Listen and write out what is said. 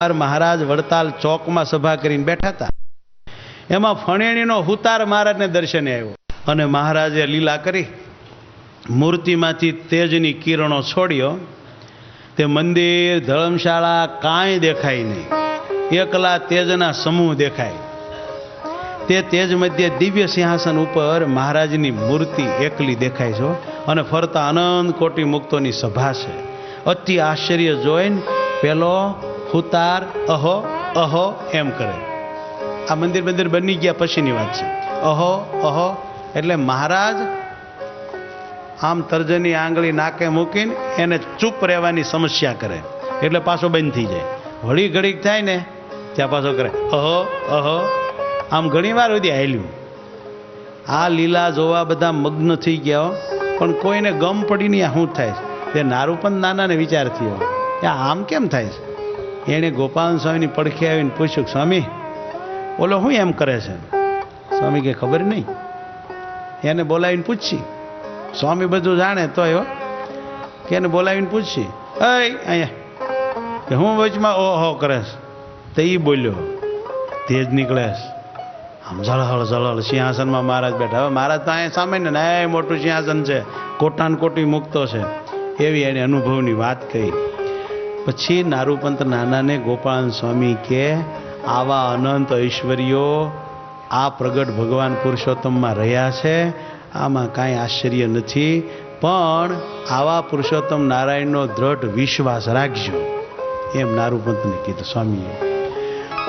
મહારાજ વડતાલ ચોકમાં સભા કરીને બેઠા હતા. એમાં ફણેણીનો હુતાર મહારાજને દર્શને આવ્યો અને મહારાજે લીલા કરી મૂર્તિમાંથી તેજની કિરણો છોડ્યો. તે મંદિર ધર્મશાળા કાંઈ દેખાય નહીં, એકલા તેજના સમૂહ દેખાય. તે તેજ મધ્ય દિવ્ય સિંહાસન ઉપર મહારાજની મૂર્તિ એકલી દેખાય છે અને ફરતા અનંત કોટી મુક્તોની સભા છે. અતિ આશ્ચર્ય જોઈને પેલો હુતાર અહો અહો એમ કરે. આ મંદિર બની ગયા પછીની વાત છે. અહો અહો એટલે મહારાજ આમ તર્જની આંગળી નાકે મૂકીને એને ચૂપ રહેવાની સમસ્યા કરે એટલે પાછો બંધ થઈ જાય. વળી ઘડીક થાય ને ત્યાં પાછો કરે અહો અહો. આમ ઘણી વાર સુધી હાલ્યું. આ લીલા જોવા બધા મગ્ન થઈ ગયા, પણ કોઈને ગમ પડી નહીં શું થાય છે. તે નારૂપંત નાનાને વિચાર થયો કે આમ કેમ થાય છે. એણે ગોપાલ સ્વામીની પડખે આવીને પૂછ્યું, સ્વામી બોલો શું એમ કરે છે? સ્વામી કે ખબર નહીં. એને બોલાવીને પૂછી. સ્વામી બધું જાણે તો એવો કે એને બોલાવીને પૂછી, અહીંયા કે હું વચમાં ઓહો કરે છે. તો એ બોલ્યો, તેજ નીકળે છે. આમ ઝળહળ સિંહાસનમાં મહારાજ બેઠા. હવે મહારાજ તો અહીંયા સામાન્ય ને મોટું સિંહાસન છે, કોટાન કોટી મુક્તો છે. એવી એને અનુભવની વાત કહી. પછી નારૂપંત નાનાને ગોપાલ સ્વામી કે આવા અનંત ઐશ્વર્યો આ પ્રગટ ભગવાન પુરુષોત્તમમાં રહ્યા છે, આમાં કાંઈ આશ્ચર્ય નથી. પણ આવા પુરુષોત્તમ નારાયણનો દ્રઢ વિશ્વાસ રાખજો એમ નારૂપંતને કીધું સ્વામીએ.